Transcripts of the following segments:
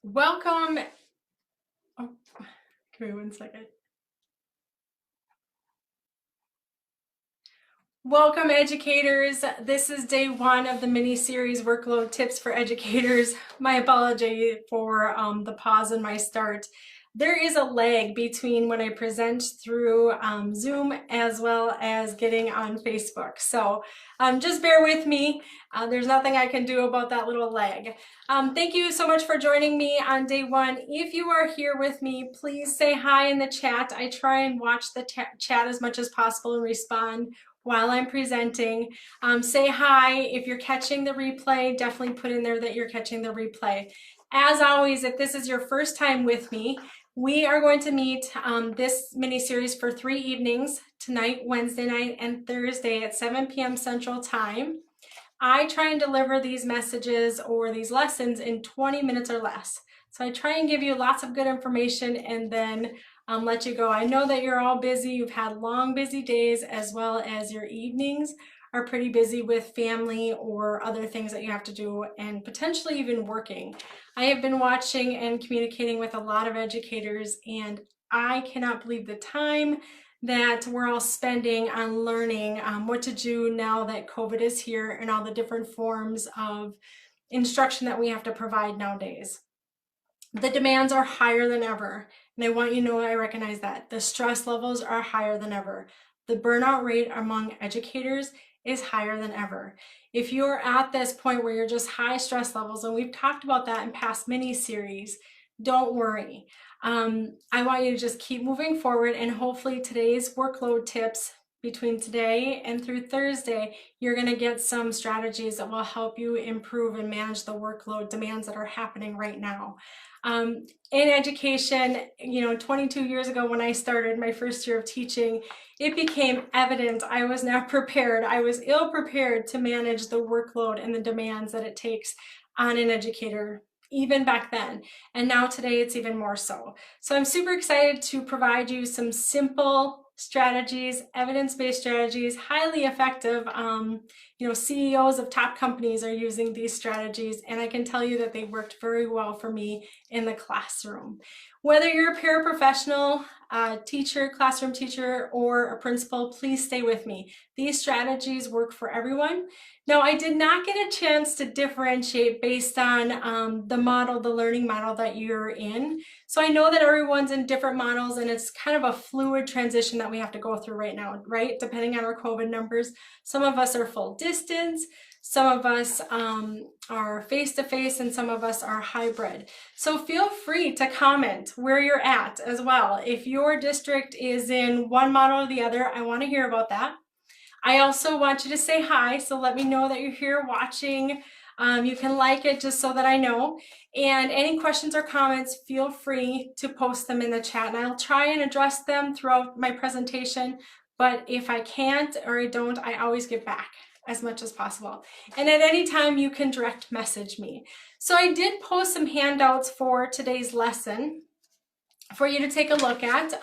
Welcome. Oh, give me 1 second. Welcome, educators. This is day one of the mini series Workload Tips for Educators. My apology for the pause in my start. There is a lag between when I present through Zoom as well as getting on Facebook. So just bear with me. There's nothing I can do about that little lag. Thank you so much for joining me on day one. If you are here with me, please say hi in the chat. I try and watch the chat as much as possible and respond while I'm presenting. Say hi. If you're catching the replay, definitely put in there that you're catching the replay. As always, if this is your first time with me, we are going to meet this mini-series for 3 evenings, tonight, Wednesday night, and Thursday at 7 p.m. Central Time. I try and deliver these messages or these lessons in 20 minutes or less. So I try and give you lots of good information and then let you go. I know that you're all busy. You've had long, busy days, as well as your evenings are pretty busy with family or other things that you have to do, and potentially even working. I have been watching and communicating with a lot of educators, and I cannot believe the time that we're all spending on learning what to do now that COVID is here and all the different forms of instruction that we have to provide nowadays. The demands are higher than ever, and I want you to know I recognize that. The stress levels are higher than ever. The burnout rate among educators is higher than ever. If you're at this point where you're just high stress levels, and we've talked about that in past mini-series, don't worry. I want you to just keep moving forward, and hopefully today's workload tips between today and through Thursday, you're going to get some strategies that will help you improve and manage the workload demands that are happening right now. In education, 22 years ago when I started my first year of teaching, it became evident I was not prepared. I was ill prepared to manage the workload and the demands that it takes on an educator, even back then. And now today it's even more so. So I'm super excited to provide you some simple strategies, evidence-based strategies, highly effective. CEOs of top companies are using these strategies, and I can tell you that they worked very well for me in the classroom. Whether you're a paraprofessional, teacher, classroom teacher, or a principal, please stay with me. These strategies work for everyone. Now, I did not get a chance to differentiate based on the learning model that you're in. So I know that everyone's in different models, and it's kind of a fluid transition that we have to go through right now, right? Depending on our COVID numbers. Some of us are full distance, some of us are face-to-face, and some of us are hybrid. So feel free to comment where you're at as well. If your district is in one model or the other, I want to hear about that. I also want you to say hi, so let me know that you're here watching. You can like it just so that I know. And any questions or comments, feel free to post them in the chat, and I'll try and address them throughout my presentation. But if I can't or I don't, I always get back as much as possible. And at any time, you can direct message me. So I did post some handouts for today's lesson for you to take a look at.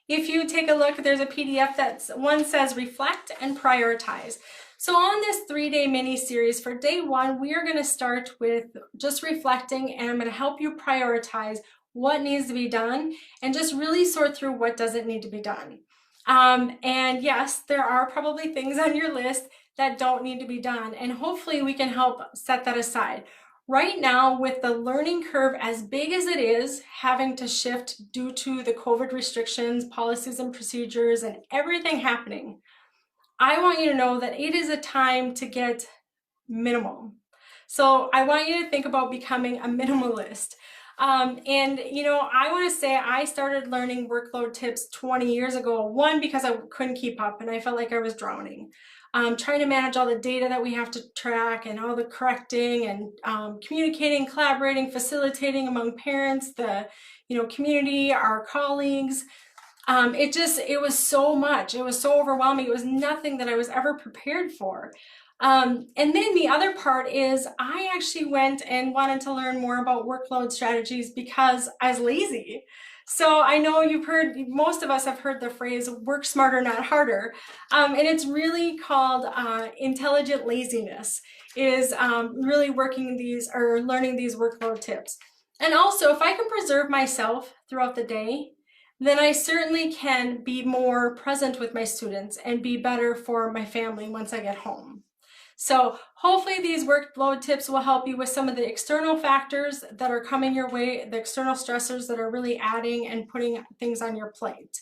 If you take a look, there's a PDF that one says reflect and prioritize. So on this 3-day mini series, for day one, we are going to start with just reflecting, and I'm going to help you prioritize what needs to be done and just really sort through what doesn't need to be done. And yes, there are probably things on your list that don't need to be done, and hopefully we can help set that aside. Right now, with the learning curve as big as it is, having to shift due to the COVID restrictions, policies and procedures, and everything happening, I want you to know that it is a time to get minimal. So I want you to think about becoming a minimalist. I want to say I started learning workload tips 20 years ago, one, because I couldn't keep up and I felt like I was drowning. Trying to manage all the data that we have to track and all the correcting and communicating, collaborating, facilitating among parents, the community, our colleagues. It was so much. It was so overwhelming. It was nothing that I was ever prepared for. And then the other part is I actually went and wanted to learn more about workload strategies because I was lazy. So I know most of us have heard the phrase work smarter, not harder. And it's really called intelligent laziness, is really learning these workload tips. And also, if I can preserve myself throughout the day, then I certainly can be more present with my students and be better for my family once I get home. So hopefully these workload tips will help you with some of the external factors that are coming your way, the external stressors that are really adding and putting things on your plate.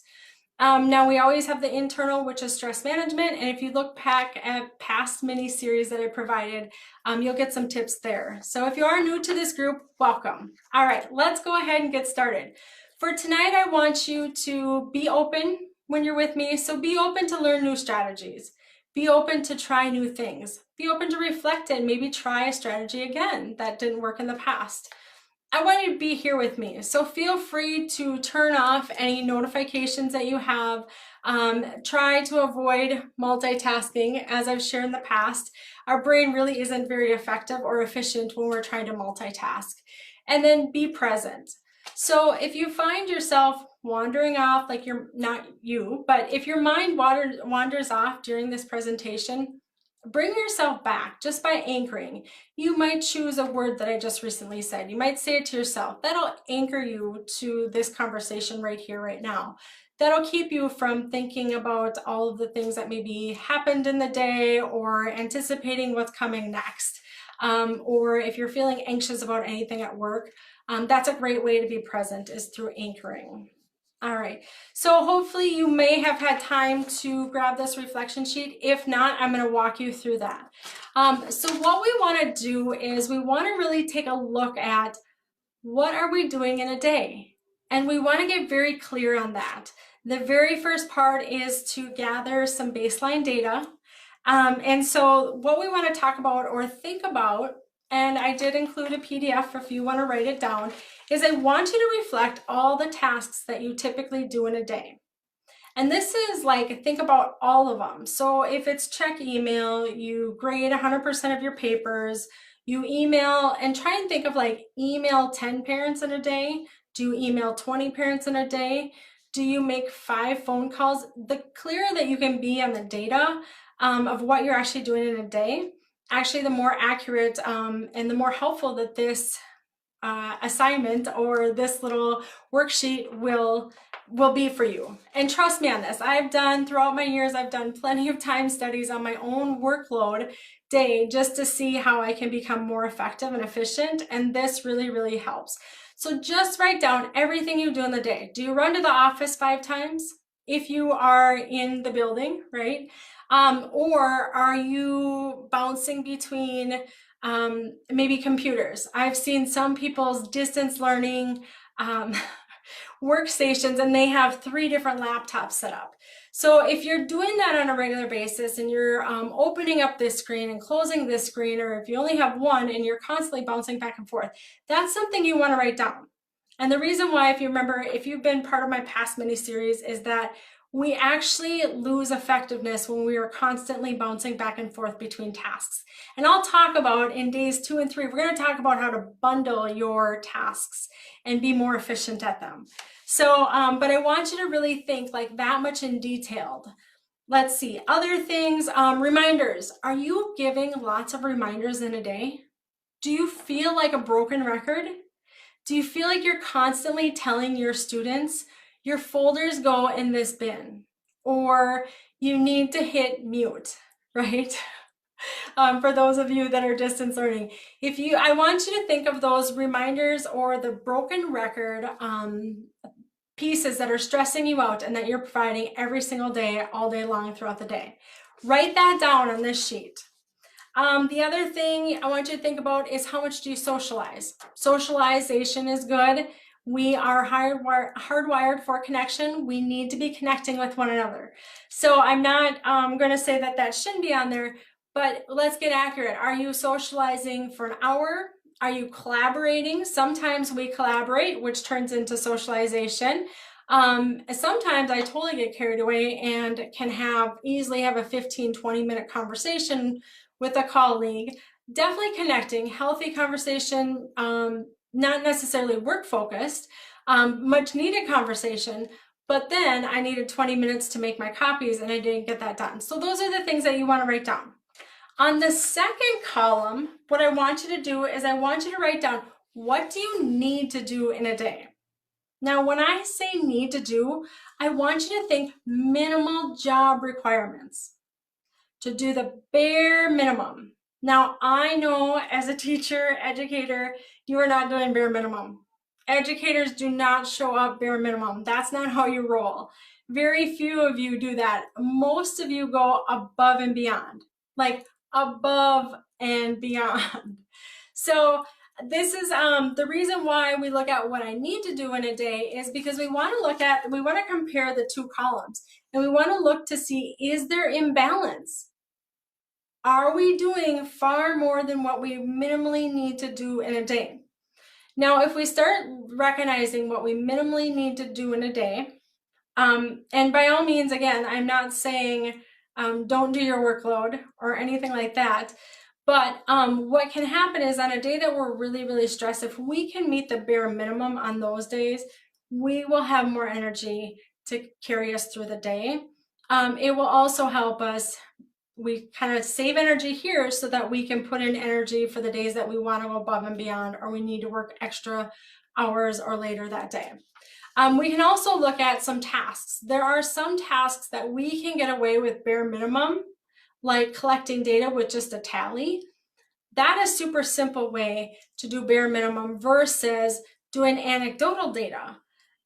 Now we always have the internal, which is stress management. And if you look back at past mini series that I provided, you'll get some tips there. So if you are new to this group, welcome. All right, let's go ahead and get started. For tonight, I want you to be open when you're with me. So be open to learn new strategies. Be open to try new things. Be open to reflect and maybe try a strategy again that didn't work in the past. I want you to be here with me. So feel free to turn off any notifications that you have. Try to avoid multitasking. As I've shared in the past, our brain really isn't very effective or efficient when we're trying to multitask. And then be present. So if you find yourself wandering off, like you're not you, but if your mind wanders off during this presentation, bring yourself back just by anchoring. You might choose a word that I just recently said. You might say it to yourself. That'll anchor you to this conversation right here, right now. That'll keep you from thinking about all of the things that maybe happened in the day or anticipating what's coming next. Or if you're feeling anxious about anything at work, that's a great way to be present, is through anchoring. All right, so hopefully you may have had time to grab this reflection sheet. If not, I'm going to walk you through that. So what we want to do is we want to really take a look at what are we doing in a day? And we want to get very clear on that. The very first part is to gather some baseline data. And so what we want to talk about or think about, and I did include a PDF if you want to write it down, is I want you to reflect all the tasks that you typically do in a day. And this is like, think about all of them. So if it's check email, you grade 100% of your papers, you email, and try and think of like email 10 parents in a day. Do you email 20 parents in a day? Do you make 5 phone calls? The clearer that you can be on the data of what you're actually doing in a day, actually the more accurate and the more helpful that this assignment or this little worksheet will be for you. And trust me on this, throughout my years, I've done plenty of time studies on my own workload day just to see how I can become more effective and efficient. And this really, really helps. So just write down everything you do in the day. Do you run to the office 5 times? If you are in the building, right? Or are you bouncing between maybe computers? I've seen some people's distance learning workstations and they have 3 different laptops set up. So if you're doing that on a regular basis and you're opening up this screen and closing this screen, or if you only have one and you're constantly bouncing back and forth, that's something you want to write down. And the reason why, if you remember, if you've been part of my past mini-series, is that we actually lose effectiveness when we are constantly bouncing back and forth between tasks. And I'll talk about in days 2 and 3, we're going to talk about how to bundle your tasks and be more efficient at them. So, but I want you to really think like that much in detail. Let's see, other things, reminders. Are you giving lots of reminders in a day? Do you feel like a broken record? Do you feel like you're constantly telling your students, your folders go in this bin, or you need to hit mute, right? For those of you that are distance learning, I want you to think of those reminders or the broken record pieces that are stressing you out and that you're providing every single day, all day long throughout the day. Write that down on this sheet. The other thing I want you to think about is how much do you socialize? Socialization is good. We are hardwired for connection. We need to be connecting with one another. So I'm not going to say that that shouldn't be on there, but let's get accurate. Are you socializing for an hour? Are you collaborating? Sometimes we collaborate, which turns into socialization. Sometimes I totally get carried away and can easily have a 15-20 minute conversation with a colleague. Definitely connecting, healthy conversation, not necessarily work focused, much needed conversation, but then I needed 20 minutes to make my copies and I didn't get that done. So those are the things that you want to write down. On the second column, what I want you to do is I want you to write down, what do you need to do in a day? Now, when I say need to do, I want you to think minimal job requirements, to do the bare minimum. Now, I know as a teacher, educator, you are not doing bare minimum. Educators do not show up bare minimum. That's not how you roll. Very few of you do that. Most of you go above and beyond, like above and beyond. So this is the reason why we look at what I need to do in a day is because we want to compare the two columns, and we want to look to see, is there imbalance? Are we doing far more than what we minimally need to do in a day? Now, if we start recognizing what we minimally need to do in a day, and by all means, again, I'm not saying don't do your workload or anything like that, but what can happen is on a day that we're really, really stressed, if we can meet the bare minimum on those days, we will have more energy to carry us through the day. It will also help us, we kind of save energy here so that we can put in energy for the days that we want to go above and beyond, or we need to work extra hours or later that day. We can also look at some tasks. There are some tasks that we can get away with bare minimum, like collecting data with just a tally. That is a super simple way to do bare minimum versus doing anecdotal data.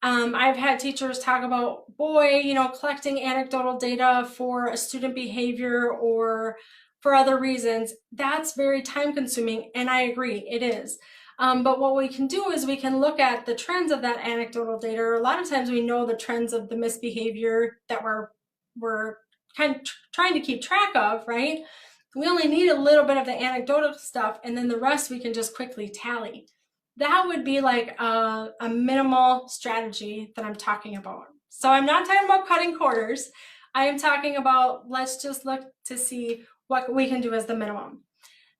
I've had teachers talk about, boy, collecting anecdotal data for a student behavior or for other reasons, that's very time consuming, and I agree, it is. But what we can do is we can look at the trends of that anecdotal data. A lot of times we know the trends of the misbehavior that we're kind of trying to keep track of, right? We only need a little bit of the anecdotal stuff, and then the rest we can just quickly tally. That would be like a minimal strategy that I'm talking about. So I'm not talking about cutting quarters. I am talking about, let's just look to see what we can do as the minimum.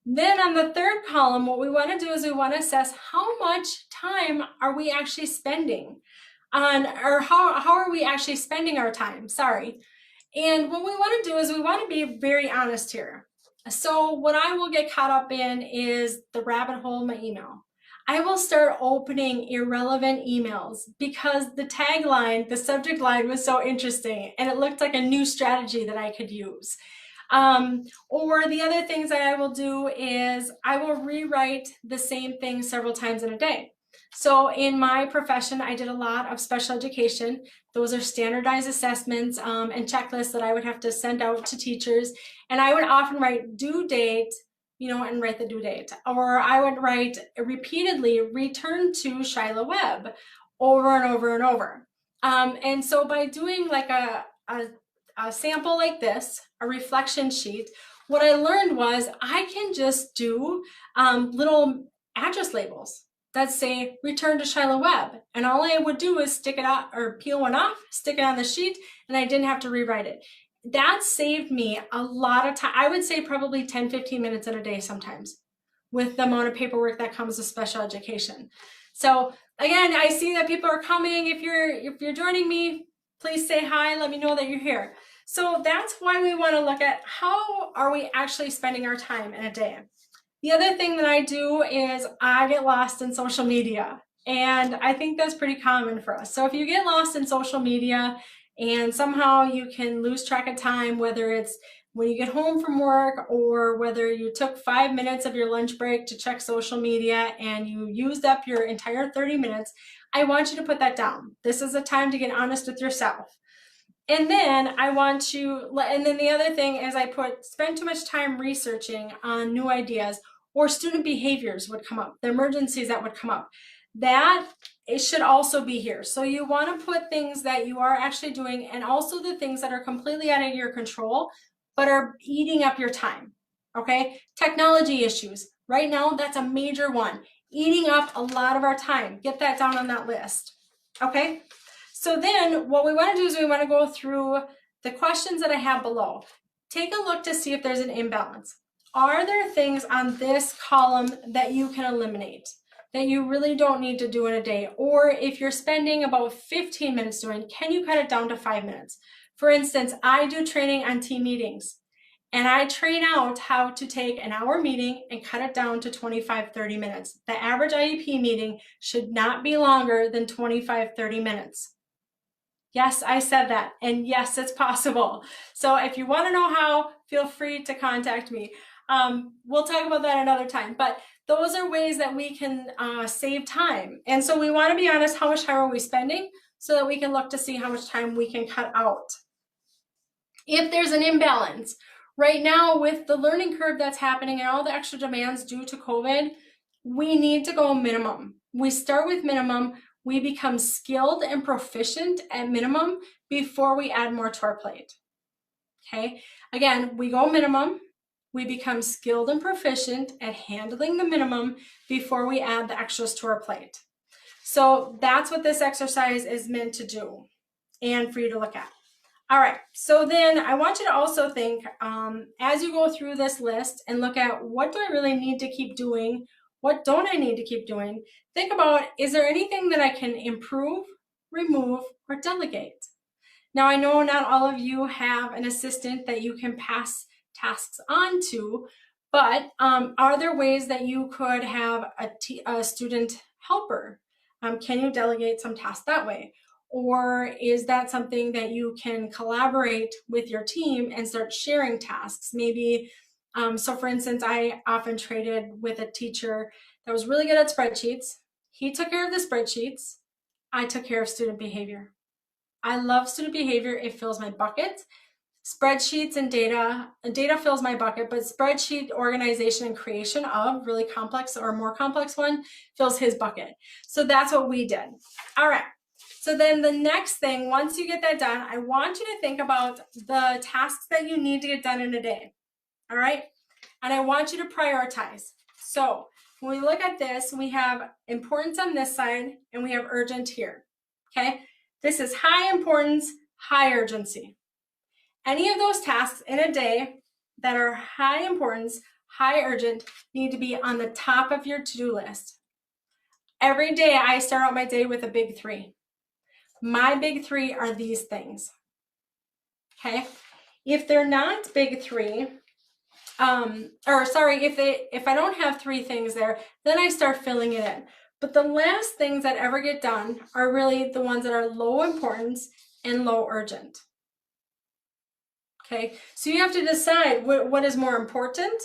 Then on the third column, what we want to do is we want to assess how much time are we actually spending on, or how are we actually spending our time, sorry. And what we want to do is we want to be very honest here. So what I will get caught up in is the rabbit hole in my email. I will start opening irrelevant emails because the tagline, the subject line was so interesting and it looked like a new strategy that I could use. Or the other things that I will do is I will rewrite the same thing several times in a day. So in my profession, I did a lot of special education. Those are standardized assessments and checklists that I would have to send out to teachers. And I would often write due date, and write the due date. Or I would write repeatedly, return to Shiloh Webb over and over and over. And so by doing like a sample like this, a reflection sheet, what I learned was I can just do little address labels that say return to Shiloh Webb. And all I would do is stick it out or peel one off, stick it on the sheet, and I didn't have to rewrite it. That saved me a lot of time. I would say probably 10, 15 minutes in a day sometimes with the amount of paperwork that comes with special education. So again, I see that people are coming. If you're joining me, please say hi, let me know that you're here. So that's why we want to look at how are we actually spending our time in a day. The other thing that I do is I get lost in social media, and I think that's pretty common for us. So if you get lost in social media and somehow you can lose track of time, whether it's when you get home from work or whether you took 5 minutes of your lunch break to check social media and you used up your entire 30 minutes, I want you to put that down. This is a time to get honest with yourself. And then the other thing is I spend too much time researching on new ideas, or student behaviors would come up, the emergencies that would come up. That it should also be here. So you want to put things that you are actually doing, and also the things that are completely out of your control, but are eating up your time, okay? Technology issues, right now, that's a major one. Eating up a lot of our time. Get that down on that list, okay? So then what we want to do is we want to go through the questions that I have below. Take a look to see if there's an imbalance. Are there things on this column that you can eliminate, that you really don't need to do in a day? Or if you're spending about 15 minutes doing, can you cut it down to 5 minutes? For instance, I do training on team meetings. And I train out how to take an hour meeting and cut it down to 25-30 minutes. The average IEP meeting should not be longer than 25-30 minutes. Yes, I said that. And yes, it's possible. So if you want to know how, feel free to contact me. We'll talk about that another time. But those are ways that we can save time. And so we want to be honest, how much time are we spending, so that we can look to see how much time we can cut out. If there's an imbalance, right now with the learning curve that's happening and all the extra demands due to COVID, we need to go minimum. We start with minimum. We become skilled and proficient at minimum before we add more to our plate. Okay, again, we go minimum. We become skilled and proficient at handling the minimum before we add the extras to our plate. So that's what this exercise is meant to do and for you to look at. All right, so then I want you to also think, as you go through this list and look at what do I really need to keep doing, what don't I need to keep doing, think about, is there anything that I can improve, remove, or delegate? Now, I know not all of you have an assistant that you can pass tasks on to, but are there ways that you could have a student helper? Can you delegate some tasks that way? Or is that something that you can collaborate with your team and start sharing tasks? Maybe, so for instance, I often traded with a teacher that was really good at spreadsheets. He took care of the spreadsheets. I took care of student behavior. I love student behavior. It fills my bucket. Spreadsheets and data fills my bucket, but spreadsheet organization and creation of really complex or more complex one fills his bucket. So that's what we did. All right. So then the next thing, once you get that done, I want you to think about the tasks that you need to get done in a day. All right. And I want you to prioritize. So when we look at this, we have importance on this side and we have urgent here. Okay. This is high importance, high urgency. Any of those tasks in a day that are high importance, high urgent, need to be on the top of your to-do list. Every day I start out my day with a big 3. My big 3 are these things. Okay? If they're not big 3, if I don't have 3 things there, then I start filling it in. But the last things that ever get done are really the ones that are low importance and low urgent. Okay, so you have to decide what is more important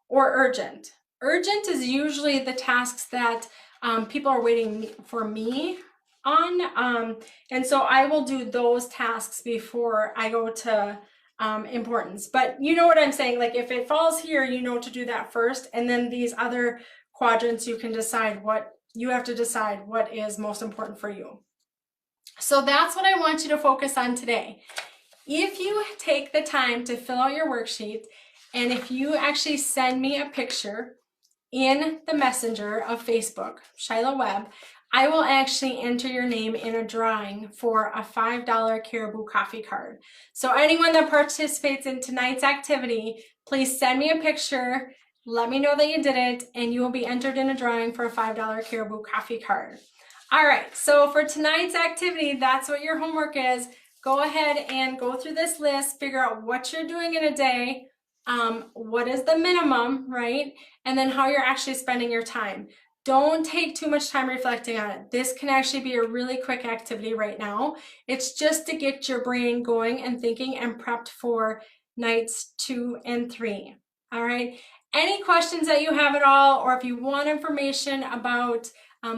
or urgent. Urgent is usually the tasks that people are waiting for me on, and so I will do those tasks before I go to importance. But you know what I'm saying, like if it falls here, you know to do that first, and then these other quadrants you can decide what you have to decide what is most important for you. So that's what I want you to focus on today. If you take the time to fill out your worksheet, and if you actually send me a picture in the messenger of Facebook, Shiloh Webb, I will actually enter your name in a drawing for a $5 Caribou coffee card. So anyone that participates in tonight's activity, please send me a picture, let me know that you did it, and you will be entered in a drawing for a $5 Caribou coffee card. All right, so for tonight's activity, that's what your homework is. Go ahead and go through this list, figure out what you're doing in a day, what is the minimum, right? And then how you're actually spending your time. Don't take too much time reflecting on it. This can actually be a really quick activity right now. It's just to get your brain going and thinking and prepped for nights 2 and 3. All right. Any questions that you have at all, or if you want information about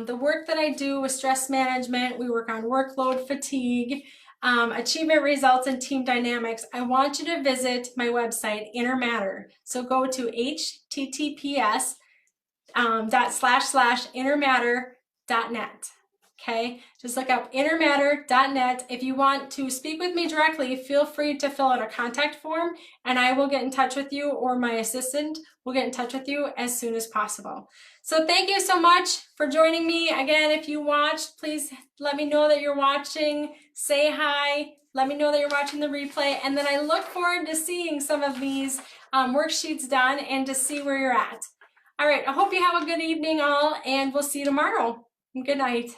the work that I do with stress management, we work on workload, fatigue, achievement results, and team dynamics, I want you to visit my website, Inner Matter. So go to https://innermatter.net. Okay, just look up innermatter.net. If you want to speak with me directly, feel free to fill out a contact form and I will get in touch with you, or my assistant will get in touch with you as soon as possible. So thank you so much for joining me. Again, if you watched, please let me know that you're watching. Say hi. Let me know that you're watching the replay. And then I look forward to seeing some of these worksheets done and to see where you're at. All right, I hope you have a good evening all, and we'll see you tomorrow. Good night.